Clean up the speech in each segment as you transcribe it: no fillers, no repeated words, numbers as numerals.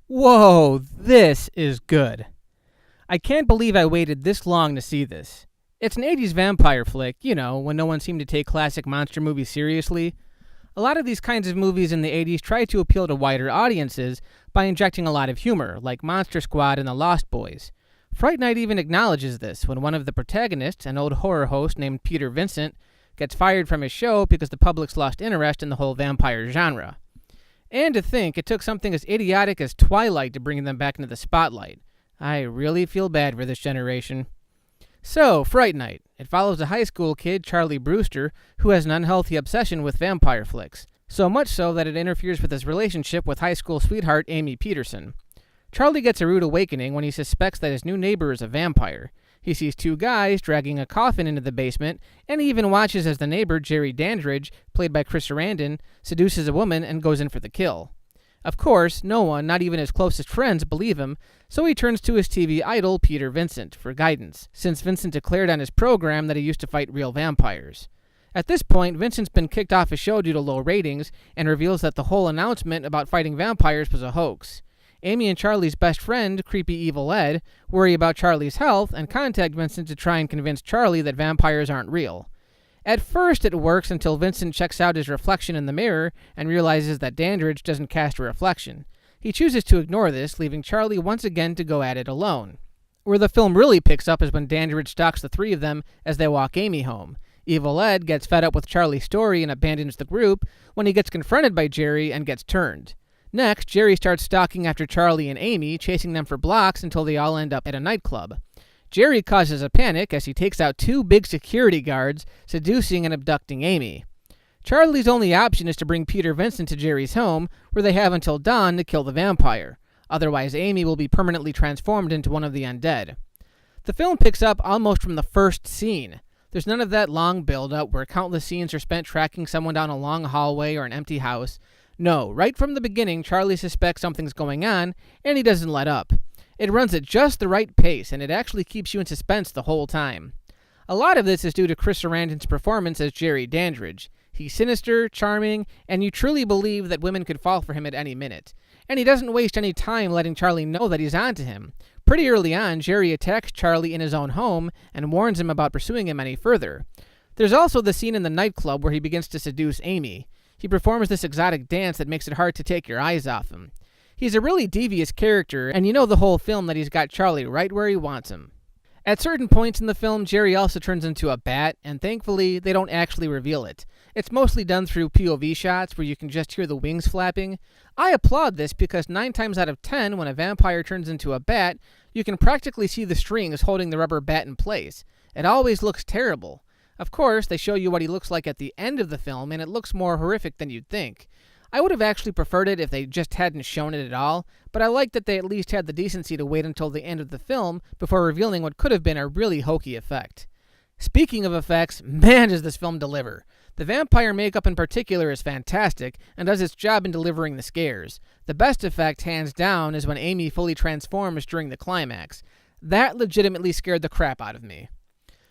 Whoa, this is good. I can't believe I waited this long to see this. It's an 80s vampire flick, when no one seemed to take classic monster movies seriously. A lot of these kinds of movies in the 80s tried to appeal to wider audiences by injecting a lot of humor, like Monster Squad and The Lost Boys. Fright Night even acknowledges this when one of the protagonists, an old horror host named Peter Vincent, gets fired from his show because the public's lost interest in the whole vampire genre. And to think it took something as idiotic as Twilight to bring them back into the spotlight. I really feel bad for this generation. So, Fright Night. It follows a high school kid, Charlie Brewster, who has an unhealthy obsession with vampire flicks. So much so that it interferes with his relationship with high school sweetheart Amy Peterson. Charlie gets a rude awakening when he suspects that his new neighbor is a vampire. He sees two guys dragging a coffin into the basement, and he even watches as the neighbor, Jerry Dandridge, played by Sarandon, seduces a woman and goes in for the kill. Of course, no one, not even his closest friends, believe him, so he turns to his TV idol, Peter Vincent, for guidance, since Vincent declared on his program that he used to fight real vampires. At this point, Vincent's been kicked off his show due to low ratings, and reveals that the whole announcement about fighting vampires was a hoax. Amy and Charlie's best friend, Creepy Evil Ed, worry about Charlie's health and contact Vincent to try and convince Charlie that vampires aren't real. At first it works until Vincent checks out his reflection in the mirror and realizes that Dandridge doesn't cast a reflection. He chooses to ignore this, leaving Charlie once again to go at it alone. Where the film really picks up is when Dandridge stalks the three of them as they walk Amy home. Evil Ed gets fed up with Charlie's story and abandons the group when he gets confronted by Jerry and gets turned. Next, Jerry starts stalking after Charlie and Amy, chasing them for blocks until they all end up at a nightclub. Jerry causes a panic as he takes out two big security guards, seducing and abducting Amy. Charlie's only option is to bring Peter Vincent to Jerry's home, where they have until dawn to kill the vampire. Otherwise, Amy will be permanently transformed into one of the undead. The film picks up almost from the first scene. There's none of that long build-up where countless scenes are spent tracking someone down a long hallway or an empty house. No, right from the beginning, Charlie suspects something's going on, and he doesn't let up. It runs at just the right pace, and it actually keeps you in suspense the whole time. A lot of this is due to Sarandon's performance as Jerry Dandridge. He's sinister, charming, and you truly believe that women could fall for him at any minute. And he doesn't waste any time letting Charlie know that he's onto him. Pretty early on, Jerry attacks Charlie in his own home and warns him about pursuing him any further. There's also the scene in the nightclub where he begins to seduce Amy. He performs this exotic dance that makes it hard to take your eyes off him. He's a really devious character, and you know the whole film that he's got Charlie right where he wants him. At certain points in the film, Jerry also turns into a bat, and thankfully, they don't actually reveal it. It's mostly done through POV shots where you can just hear the wings flapping. I applaud this because 9 times out of 10, when a vampire turns into a bat, you can practically see the strings holding the rubber bat in place. It always looks terrible. Of course, they show you what he looks like at the end of the film, and it looks more horrific than you'd think. I would have actually preferred it if they just hadn't shown it at all, but I like that they at least had the decency to wait until the end of the film before revealing what could have been a really hokey effect. Speaking of effects, man does this film deliver. The vampire makeup in particular is fantastic and does its job in delivering the scares. The best effect, hands down, is when Amy fully transforms during the climax. That legitimately scared the crap out of me.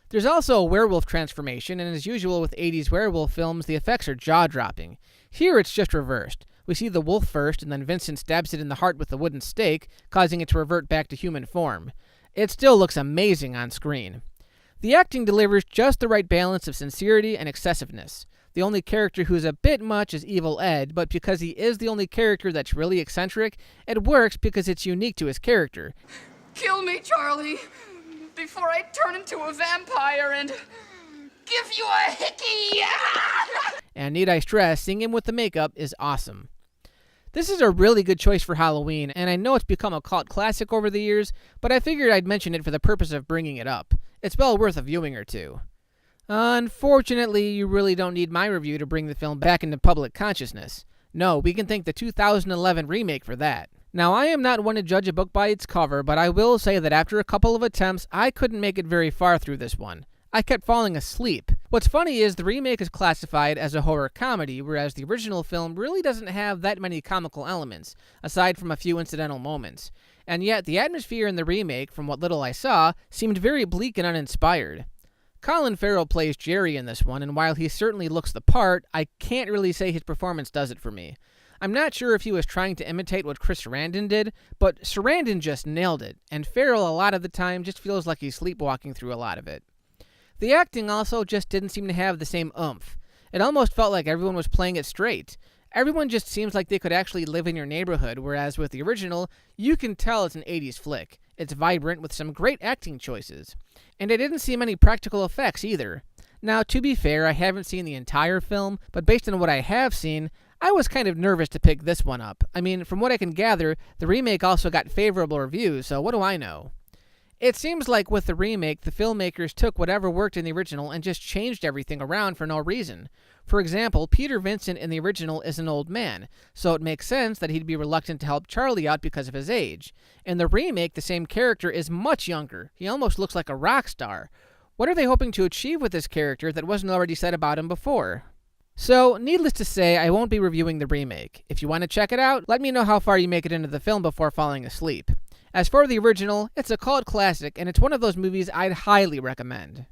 There's also a werewolf transformation, and as usual with 80s werewolf films, the effects are jaw-dropping. Here it's just reversed. We see the wolf first, and then Vincent stabs it in the heart with a wooden stake, causing it to revert back to human form. It still looks amazing on screen. The acting delivers just the right balance of sincerity and excessiveness. The only character who's a bit much is Evil Ed, but because he is the only character that's really eccentric, it works because it's unique to his character. Kill me, Charlie, before I turn into a vampire and give you a hickey! And need I stress, seeing him with the makeup is awesome. This is a really good choice for Halloween, and I know it's become a cult classic over the years, but I figured I'd mention it for the purpose of bringing it up. It's well worth a viewing or two. Unfortunately, you really don't need my review to bring the film back into public consciousness. No, we can thank the 2011 remake for that. Now, I am not one to judge a book by its cover, but I will say that after a couple of attempts, I couldn't make it very far through this one. I kept falling asleep. What's funny is the remake is classified as a horror comedy, whereas the original film really doesn't have that many comical elements, aside from a few incidental moments. And yet, the atmosphere in the remake, from what little I saw, seemed very bleak and uninspired. Colin Farrell plays Jerry in this one, and while he certainly looks the part, I can't really say his performance does it for me. I'm not sure if he was trying to imitate what Chris Sarandon did, but Sarandon just nailed it, and Farrell a lot of the time just feels like he's sleepwalking through a lot of it. The acting also just didn't seem to have the same oomph. It almost felt like everyone was playing it straight. Everyone just seems like they could actually live in your neighborhood, whereas with the original, you can tell it's an 80s flick. It's vibrant with some great acting choices. And I didn't see many practical effects either. Now, to be fair, I haven't seen the entire film, but based on what I have seen, I was kind of nervous to pick this one up. I mean, from what I can gather, the remake also got favorable reviews, so what do I know? It seems like with the remake, the filmmakers took whatever worked in the original and just changed everything around for no reason. For example, Peter Vincent in the original is an old man, so it makes sense that he'd be reluctant to help Charlie out because of his age. In the remake, the same character is much younger. He almost looks like a rock star. What are they hoping to achieve with this character that wasn't already said about him before? So, needless to say, I won't be reviewing the remake. If you want to check it out, let me know how far you make it into the film before falling asleep. As for the original, it's a cult classic, and it's one of those movies I'd highly recommend.